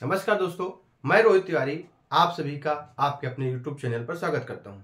नमस्कार दोस्तों, मैं रोहित तिवारी आप सभी का आपके अपने YouTube चैनल पर स्वागत करता हूं।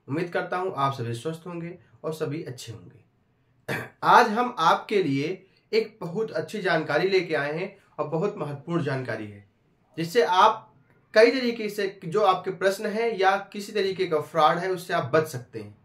उम्मीद करता हूं आप सभी स्वस्थ होंगे और सभी अच्छे होंगे। आज हम आपके लिए एक बहुत अच्छी जानकारी लेके आए हैं और बहुत महत्वपूर्ण जानकारी है, जिससे आप कई तरीके से जो आपके प्रश्न है या किसी तरीके का फ्रॉड है उससे आप बच सकते हैं।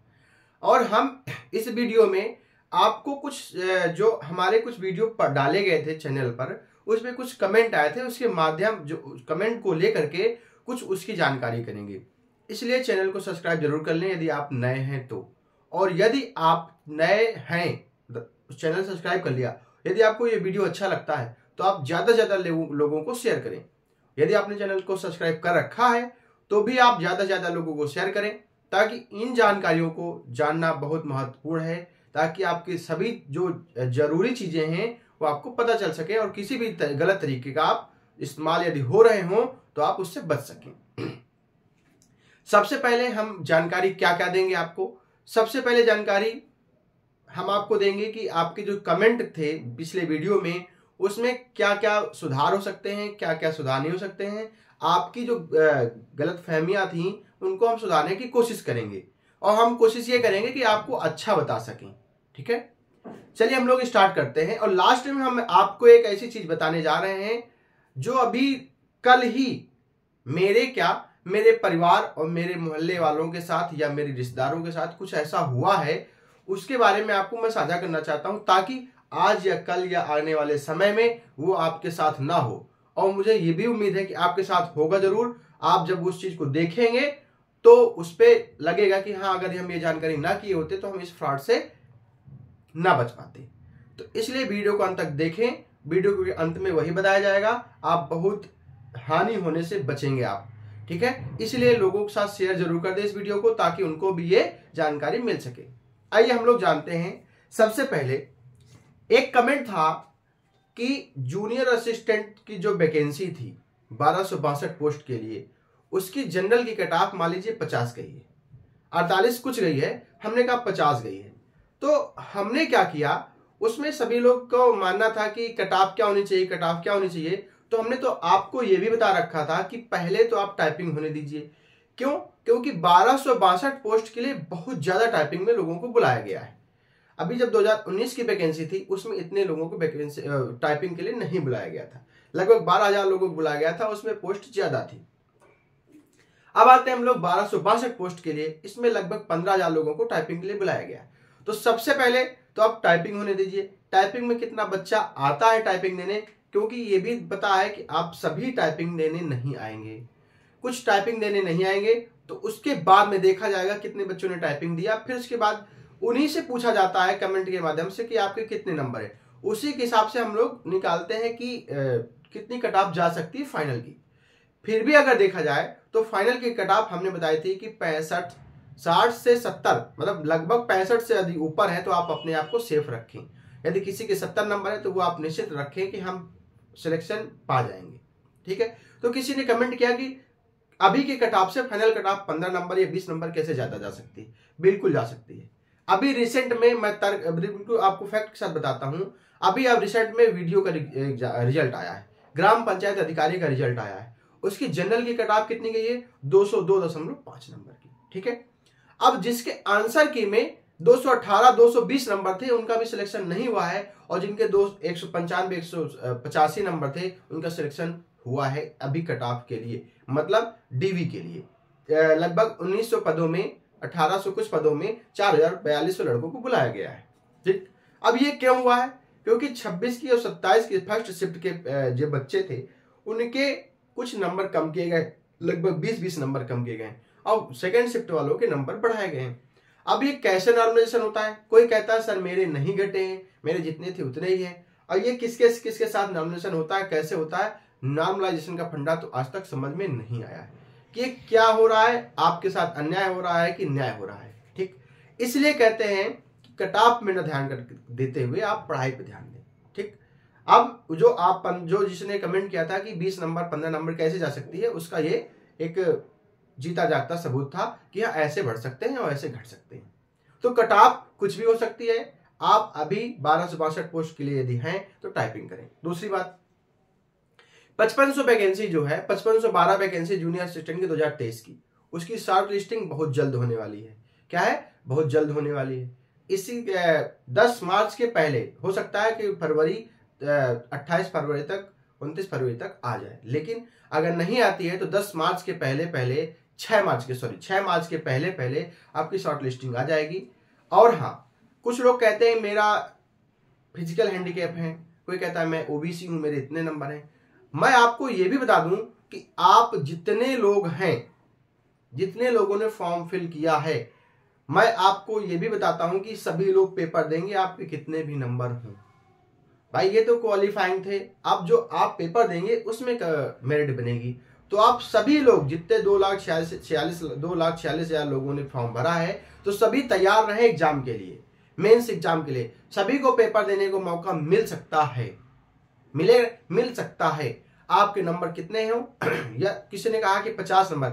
और हम इस वीडियो में आपको कुछ जो हमारे कुछ वीडियो पर डाले गए थे चैनल पर, उसमें कुछ कमेंट आए थे, उसके माध्यम जो कमेंट को लेकर के कुछ उसकी जानकारी करेंगे। इसलिए चैनल को सब्सक्राइब जरूर कर लें यदि आप नए हैं तो। और यदि आप नए हैं चैनल सब्सक्राइब कर लिया, यदि आपको ये वीडियो अच्छा लगता है तो आप ज़्यादा से ज़्यादा लोगों को शेयर करें। यदि आपने चैनल को सब्सक्राइब कर रखा है तो भी आप ज़्यादा से ज़्यादा लोगों को शेयर करें, ताकि इन जानकारियों को जानना बहुत महत्वपूर्ण है, ताकि आपकी सभी जो जरूरी चीज़ें हैं वो आपको पता चल सके और किसी भी गलत तरीके का आप इस्तेमाल यदि हो रहे हों तो आप उससे बच सकें। सबसे पहले हम जानकारी क्या क्या देंगे आपको। सबसे पहले जानकारी हम आपको देंगे कि आपके जो कमेंट थे पिछले वीडियो में, उसमें क्या क्या सुधार हो सकते हैं, क्या क्या सुधार नहीं हो सकते हैं। आपकी जो गलत फहमियां थी उनको हम सुधारने की कोशिश करेंगे और हम कोशिश ये करेंगे कि आपको अच्छा बता सकें। ठीक है, चलिए हम लोग स्टार्ट करते हैं। और लास्ट में हम आपको एक ऐसी चीज बताने जा रहे हैं जो अभी कल ही मेरे परिवार और मेरे मोहल्ले वालों के साथ या मेरे रिश्तेदारों के साथ कुछ ऐसा हुआ है, उसके बारे में आपको मैं साझा करना चाहता हूं, ताकि आज या कल या आने वाले समय में वो आपके साथ ना हो। और मुझे ये भी उम्मीद है कि आपके साथ होगा जरूर। आप जब उस चीज को देखेंगे तो उस पर लगेगा कि हाँ, अगर हम ये जानकारी ना किए होते तो हम इस फ्रॉड से ना बच पाते। तो इसलिए वीडियो को अंत तक देखें। वीडियो के अंत में वही बताया जाएगा, आप बहुत हानि होने से बचेंगे आप। ठीक है, इसलिए लोगों के साथ शेयर जरूर कर दें इस वीडियो को, ताकि उनको भी ये जानकारी मिल सके। आइए हम लोग जानते हैं। सबसे पहले एक कमेंट था कि जूनियर असिस्टेंट की जो वैकेंसी थी 1262 पोस्ट के लिए, उसकी जनरल की कट ऑफ मान लीजिए 50 गई है, 48 कुछ गई है, हमने कहा 50 गई है। तो हमने क्या किया, उसमें सभी लोग को मानना था कि कट ऑफ क्या होनी चाहिए, कट ऑफ क्या होनी चाहिए। तो हमने तो आपको यह भी बता रखा था कि पहले तो आप टाइपिंग होने दीजिए। क्यों? क्योंकि 1262 पोस्ट के लिए बहुत ज्यादा टाइपिंग में लोगों को बुलाया गया है। अभी जब 2019 की वैकेंसी थी उसमें इतने लोगों को वैकेंसी टाइपिंग के लिए नहीं बुलाया गया था। लगभग 12,000 लोगों को बुलाया गया था, उसमें पोस्ट ज्यादा थी। अब आते हैं हम लोग 1262 पोस्ट के लिए, इसमें लगभग 15,000 लोगों को टाइपिंग के लिए बुलाया गया। तो सबसे पहले तो आप टाइपिंग होने दीजिए। टाइपिंग में कितना बच्चा आता है टाइपिंग देने, क्योंकि ये भी पता है कि आप सभी टाइपिंग देने नहीं आएंगे, कुछ टाइपिंग देने नहीं आएंगे। तो उसके बाद में देखा जाएगा कितने बच्चों ने टाइपिंग दिया, फिर उसके बाद उन्हीं से पूछा जाता है कमेंट के माध्यम से कि आपके कितने नंबर है। उसी के हिसाब से हम लोग निकालते हैं कि कितनी कट ऑफ जा सकती है फाइनल की। फिर भी अगर देखा जाए तो फाइनल की कट ऑफ हमने बताई थी कि 65, 60 से 70, मतलब लगभग 65 से अधिक ऊपर है तो आप अपने आप को सेफ रखें। यदि किसी के 70 नंबर है तो वो आप निश्चित रखें कि हम सिलेक्शन पा जाएंगे। ठीक है, तो किसी ने कमेंट किया कि अभी के कट ऑफ से फाइनल कट ऑफ 15 नंबर या 20 नंबर कैसे ज्यादा जा सकती है। बिल्कुल जा सकती है। अभी रिसेंट में मैं आपको फैक्ट के साथ बताता हूं। अभी अब रिसेंट में वीडियो का रिजल्ट आया है, ग्राम पंचायत अधिकारी का रिजल्ट आया है। उसकी जनरल की कट ऑफ कितनी गई है? 202.5 नंबर की। ठीक है, अब जिसके आंसर की में 218, 220 नंबर थे उनका भी सिलेक्शन नहीं हुआ है, और जिनके 195, 185 नंबर थे उनका सिलेक्शन हुआ है अभी कट ऑफ के लिए, मतलब डीवी के लिए। लगभग 1900 पदों में, 1800 कुछ पदों में 4,4200 लड़कों को बुलाया गया है। ठीक, अब ये क्यों हुआ है? क्योंकि 26 की और 27 की फर्स्ट शिफ्ट के जो बच्चे थे उनके कुछ नंबर कम किए गए, लगभग 20-20 नंबर कम किए गए, और सेकेंड शिफ्ट वालों के नंबर बढ़ाए गए हैं। अब ये कैसे नॉर्मलाइजेशन होता है? कोई कहता है सर मेरे नहीं घटे हैं, मेरे जितने थे उतने ही हैं। और ये किसके किसके साथ नॉर्मलाइजेशन होता है, कैसे होता है? नॉर्मलाइजेशन का फंडा तो आज तक समझ में नहीं आया है कि क्या हो रहा है, आपके साथ अन्याय हो रहा है कि न्याय हो रहा है। ठीक, इसलिए कहते हैं कि कट ऑफ में न ध्यान देते हुए आप पढ़ाई पर ध्यान दें। ठीक, अब जो जिसने कमेंट किया था कि 20 नंबर 15 नंबर कैसे जा सकती है, उसका ये एक जीता जागता सबूत था कि हाँ ऐसे बढ़ सकते हैं और ऐसे घट सकते हैं। तो कट ऑफ कुछ भी हो सकती है। आप अभी 1262 पोस्ट के लिए यदि हैं तो टाइपिंग करें। दूसरी बात, 5500 वैकेंसी जो है, 5512 वैकेंसी जूनियर असिस्टेंट की 2023 की, उसकी शॉर्ट लिस्टिंग बहुत जल्द होने वाली है। क्या है? बहुत जल्द होने वाली है। इसी 10 मार्च के पहले हो सकता है कि 28 फरवरी तक, 29 फरवरी तक आ जाए, लेकिन अगर नहीं आती है तो 10 मार्च के पहले 6 मार्च के पहले आपकी शॉर्ट लिस्टिंग आ जाएगी। और हाँ, कुछ लोग कहते हैं मेरा फिजिकल हैंडीकैप है, कोई कहता है मैं ओबीसी हूं, मेरे इतने नंबर हैं। मैं आपको यह भी बता दूं कि आप जितने लोग हैं, जितने लोगों ने फॉर्म फिल किया है, मैं आपको यह भी बताता हूं कि सभी लोग पेपर देंगे, आपके कितने भी नंबर हों। भाई ये तो क्वालिफाइंग थे, अब जो आप पेपर देंगे उसमें मेरिट बनेगी। तो आप सभी लोग जितने 2,46,000 लोगों ने फॉर्म भरा है, तो सभी तैयार रहे एग्जाम के लिए, मेंस एग्जाम के लिए। सभी को पेपर देने को मौका मिल सकता है, मिल सकता है। आपके नंबर कितने हो या किसी ने कहा कि 50 नंबर।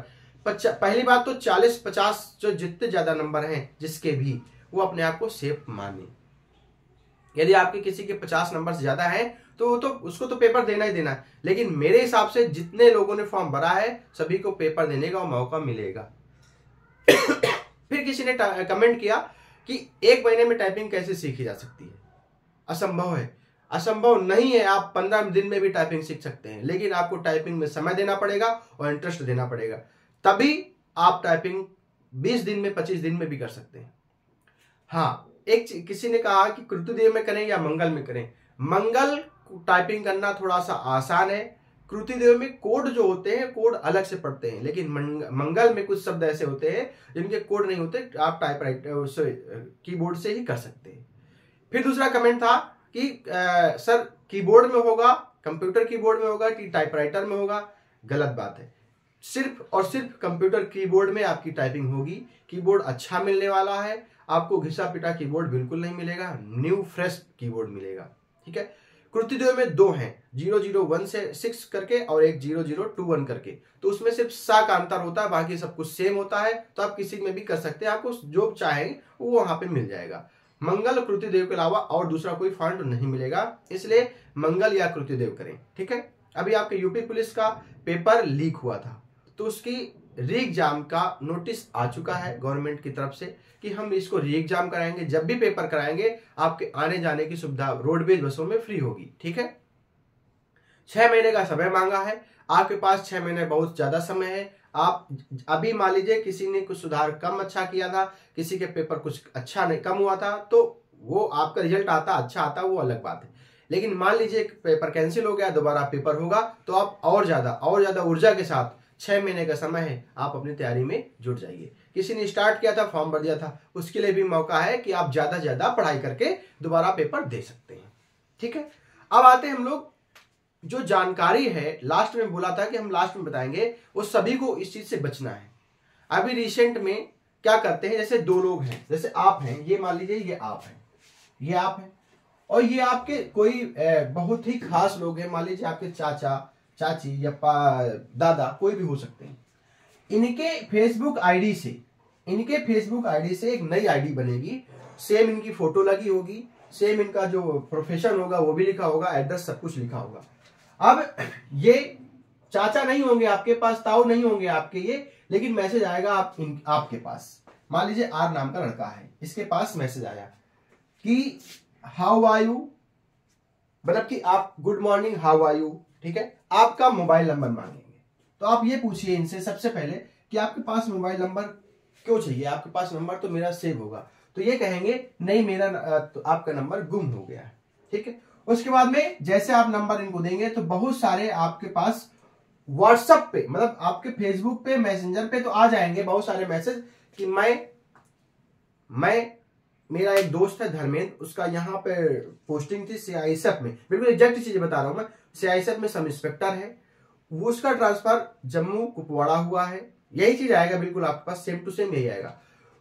पहली बात तो 40-50 जो जितने ज्यादा नंबर हैं जिसके भी, वो अपने आप को सेफ माने। यदि आपके किसी के 50 नंबर से ज्यादा है तो उसको तो पेपर देना ही देना है, लेकिन मेरे हिसाब से जितने लोगों ने फॉर्म भरा है सभी को पेपर देने का मौका मिलेगा। फिर किसी ने कमेंट किया कि 1 महीने में टाइपिंग कैसे सीखी जा सकती है? असंभव है, असंभव नहीं है। आप 15 दिन में भी टाइपिंग सीख सकते हैं, लेकिन आपको टाइपिंग में समय देना पड़ेगा और इंटरेस्ट देना पड़ेगा, तभी आप टाइपिंग 20 दिन में 25 दिन में भी कर सकते हैं। हाँ, किसी ने कहा कि कृतिदेव में करें या मंगल में करें। मंगल टाइपिंग करना थोड़ा सा आसान है, कृतिदेव में कोड जो होते हैं कोड अलग से पढ़ते हैं, लेकिन मंगल में कुछ शब्द ऐसे होते हैं जिनके कोड नहीं होते, आप टाइपराइटर कीबोर्ड से ही कर सकते हैं। फिर दूसरा कमेंट था कि सर कीबोर्ड में होगा, कंप्यूटर कीबोर्ड में होगा कि टाइपराइटर में होगा? गलत बात है। सिर्फ और सिर्फ कंप्यूटर कीबोर्ड में आपकी टाइपिंग होगी। कीबोर्ड अच्छा मिलने वाला है, आपको घिसा पिटा कीबोर्ड बिल्कुल नहीं मिलेगा, न्यू फ्रेश कीबोर्ड मिलेगा। ठीक है। कृतिदेव में 2 हैं, 001 से 6 करके और एक 0021 करके, तो उसमें सिर्फ सा का अंतर होता है, बाकी सब कुछ सेम होता है। तो आप किसी में भी कर सकते हैं, आपको जो चाहें वो वहां पे मिल जाएगा। मंगल कृतिदेव के अलावा और दूसरा कोई फॉन्ट नहीं मिलेगा, इसलिए मंगल या कृतिदेव करें। ठीक है। अभी आपके यूपी पुलिस का पेपर लीक हुआ था, तो उसकी री एग्जाम का नोटिस आ चुका है गवर्नमेंट की तरफ से कि हम इसको री एग्जाम कराएंगे। जब भी पेपर कराएंगे आपके आने जाने की सुविधा रोडवेज बसों में फ्री होगी। ठीक है। 6 महीने का समय मांगा है, आपके पास 6 महीने बहुत ज्यादा समय है। आप अभी मान लीजिए किसी ने कुछ सुधार कम अच्छा किया था, किसी के पेपर कुछ अच्छा नहीं कम हुआ था, तो वो आपका रिजल्ट आता अच्छा आता वो अलग बात है। लेकिन मान लीजिए पेपर कैंसिल हो गया, दोबारा पेपर होगा, तो आप और ज्यादा ऊर्जा के साथ 6 महीने का समय है, आप अपनी तैयारी में जुट जाइए। किसी ने स्टार्ट किया था, फॉर्म भर दिया था, उसके लिए भी मौका है कि आप ज्यादा पढ़ाई करके दोबारा पेपर दे सकते हैं। ठीक है। अब आते हैं हम लोग, जो जानकारी है लास्ट में बोला था कि हम लास्ट में बताएंगे, वो सभी को इस चीज से बचना है। अभी रिसेंट में क्या करते हैं, जैसे 2 लोग हैं, जैसे आप हैं, ये मान लीजिए ये आप हैं, ये आप हैं, और ये आपके कोई बहुत ही खास लोग हैं, मान लीजिए आपके चाचा चाची या दादा, कोई भी हो सकते हैं। इनके फेसबुक आईडी से एक नई आईडी बनेगी, सेम इनकी फोटो लगी होगी, सेम इनका जो प्रोफेशन होगा वो भी लिखा होगा, एड्रेस सब कुछ लिखा होगा। अब ये चाचा नहीं होंगे आपके पास, ताऊ नहीं होंगे आपके ये, लेकिन मैसेज आएगा आपके पास। मान लीजिए आर नाम का लड़का है, इसके पास मैसेज आया कि हाउ आर यू, मतलब कि आप good morning, how are you. ठीक है। आपका मोबाइल नंबर मांगेंगे, तो आप ये पूछिए इनसे सबसे पहले कि आपके पास मोबाइल नंबर क्यों चाहिए, आपके पास नंबर तो मेरा सेव होगा। तो ये कहेंगे नहीं मेरा तो आपका नंबर गुम हो गया है। ठीक है। उसके बाद में जैसे आप नंबर इनको देंगे तो बहुत सारे आपके पास व्हाट्सएप पे, मतलब आपके फेसबुक पे, मैसेंजर पे तो आ जाएंगे बहुत सारे मैसेज कि मैं मेरा एक दोस्त है धर्मेंद्र, उसका यहाँ पे पोस्टिंग थी सीआईएसएफ में, बिल्कुल एग्जैक्ट चीजें बता रहा हूं मैं, सीआईएसएफ में सब इंस्पेक्टर है, वो उसका ट्रांसफर जम्मू कुपवाड़ा हुआ है। यही चीज आएगा बिल्कुल आपके पास, सेम टू सेम यही आएगा।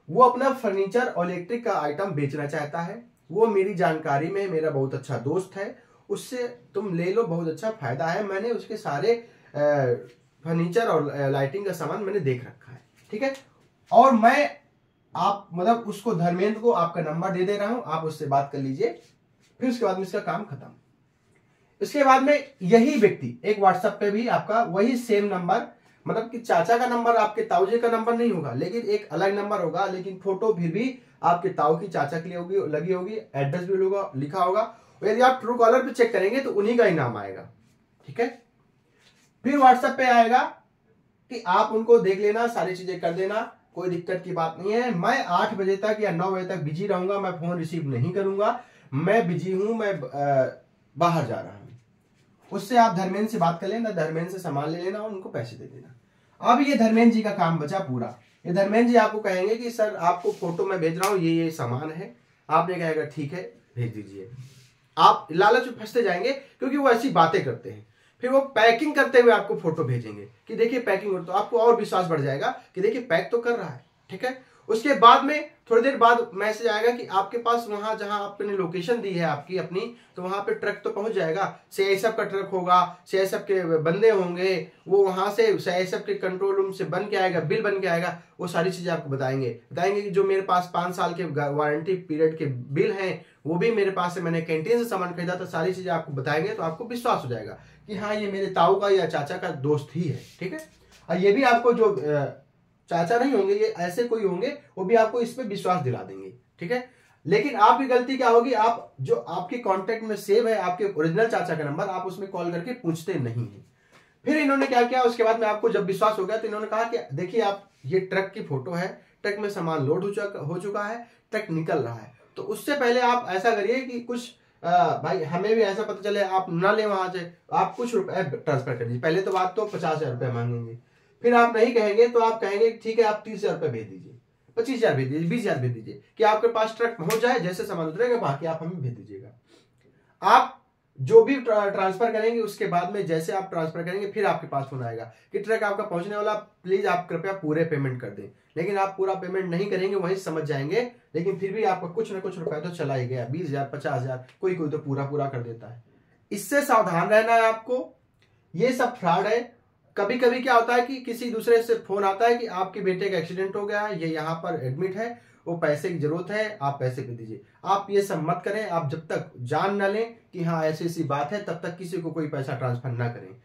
वो अपना फर्नीचर और इलेक्ट्रिक का आइटम बेचना चाहता है, वो मेरी जानकारी में मेरा बहुत अच्छा दोस्त है, उससे तुम ले लो, बहुत अच्छा फायदा है, मैंने उसके सारे फर्नीचर और लाइटिंग का सामान मैंने देख रखा है। ठीक है। और मैं आप मतलब उसको धर्मेंद्र को आपका नंबर दे रहा हूं, आप उससे बात कर लीजिए, फिर उसके बाद में इसका काम खत्म। इसके बाद में यही व्यक्ति एक व्हाट्सएप पे भी आपका वही सेम नंबर, मतलब कि चाचा का नंबर आपके ताऊ जी का नंबर नहीं होगा, लेकिन एक अलग नंबर होगा, लेकिन फोटो फिर भी आपके ताऊ की चाचा के लिए होगी, लगी होगी, एड्रेस भी होगा, लिखा होगा। यदि आप ट्रू कॉलर पे चेक करेंगे तो उन्हीं का ही नाम आएगा। ठीक है, फिर व्हाट्सएप पे आएगा कि आप उनको देख लेना, सारी चीजें कर देना, कोई दिक्कत की बात नहीं है। मैं 8 बजे तक या 9 बजे तक बिजी रहूंगा, मैं फोन रिसीव नहीं करूंगा, मैं बिजी हूं, मैं बाहर जा रहा हूं। उससे आप धर्मेंद्र से बात कर लेना, धर्मेंद्र से सामान ले लेना और उनको पैसे दे देना। अब ये धर्मेंद्र जी का काम बचा पूरा। ये धर्मेंद्र जी आपको कहेंगे कि सर आपको फोटो मैं भेज रहा हूं, ये सामान है। आपने कहेगा ठीक है भेज दीजिए। आप लालच में फंसते जाएंगे क्योंकि वो ऐसी बातें करते हैं। फिर वो पैकिंग करते हुए आपको फोटो भेजेंगे कि देखिए पैकिंग, तो आपको और विश्वास बढ़ जाएगा कि देखिए पैक तो कर रहा है। ठीक है, उसके बाद में थोड़ी देर बाद मैसेज आएगा कि आपके पास वहां जहां आपने लोकेशन दी है आपकी अपनी, तो वहां पे ट्रक तो पहुंच जाएगा, सीआईएसएफ का ट्रक होगा, सीआईएसएफ के बंदे होंगे, वो वहां से सीआईएसएफ के कंट्रोल रूम से बन के आएगा, बिल बन के आएगा। वो सारी चीजें आपको बताएंगे कि जो मेरे पास 5 साल के वारंटी पीरियड के बिल हैं वो भी मेरे पास है, मैंने कैंटीन से सामान खरीदा, तो सारी चीजें आपको बताएंगे। तो आपको विश्वास हो जाएगा कि हाँ ये मेरे ताऊ का या चाचा का दोस्त ही है। ठीक है, और ये भी आपको जो चाचा नहीं होंगे, ये ऐसे कोई होंगे, वो भी आपको इस पे विश्वास दिला देंगे। ठीक है, लेकिन आपकी गलती क्या होगी, आप जो आपके कांटेक्ट में सेव है आपके ओरिजिनल चाचा का नंबर, आप उसमें कॉल करके पूछते नहीं है। फिर इन्होंने क्या किया, उसके बाद में आपको जब विश्वास हो गया तो इन्होंने कहा कि देखिए आप ये ट्रक की फोटो है, ट्रक में सामान लोड हो चुका है, ट्रक निकल रहा है। तो उससे पहले आप ऐसा करिए कि कुछ भाई हमें भी ऐसा पता चले आप ना ले वहां से, आप कुछ रुपए ट्रांसफर कर दीजिए। पहले तो बात तो 50,000 रुपये मांगेंगे, फिर आप नहीं कहेंगे तो आप कहेंगे ठीक है आप 30,000 रुपये भेज दीजिए, 25,000 भेज दीजिए, 20,000 भेज दीजिए कि आपके पास ट्रक पहुंच जाए, जैसे सामान उतरेगा बाकी आप हमें भेज दीजिएगा। आप जो भी ट्रांसफर करेंगे उसके बाद में जैसे आप ट्रांसफर करेंगे फिर आपके पास फोन आएगा कि ट्रक आपका पहुंचने वाला, प्लीज आप कृपया पूरे पेमेंट कर दें। लेकिन आप पूरा पेमेंट नहीं करेंगे, वहीं समझ जाएंगे, लेकिन फिर भी आपका कुछ ना कुछ रुपया तो चला ही गया, 20,000 50,000, कोई कोई तो पूरा कर देता है। इससे सावधान रहना है आपको, ये सब फ्रॉड है। कभी कभी क्या होता है कि किसी दूसरे से फोन आता है कि आपके बेटे का एक्सीडेंट हो गया, ये यहाँ पर एडमिट है, वो पैसे की जरूरत है, आप पैसे पे दीजिए। आप ये सब मत करें। आप जब तक जान ना लें कि हाँ ऐसी ऐसी बात है, तब तक किसी को कोई पैसा ट्रांसफर ना करें।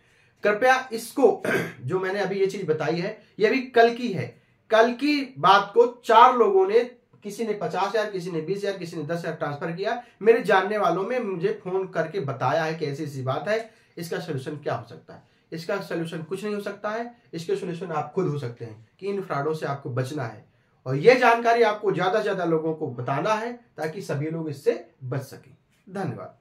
कृपया इसको जो मैंने अभी ये चीज बताई है, ये अभी कल की है। कल की बात को 4 लोगों ने, किसी ने 50,000, किसी ने 20,000, किसी ने 10,000 ट्रांसफर किया। मेरे जानने वालों में मुझे फोन करके बताया है कि ऐसी ऐसी बात है, इसका सोल्यूशन क्या हो सकता है। इसका सोल्यूशन कुछ नहीं हो सकता है, इसके सोल्यूशन आप खुद हो सकते हैं कि इन फ्रॉडों से आपको बचना है। और यह जानकारी आपको ज्यादा से ज्यादा लोगों को बताना है ताकि सभी लोग इससे बच सकें। धन्यवाद।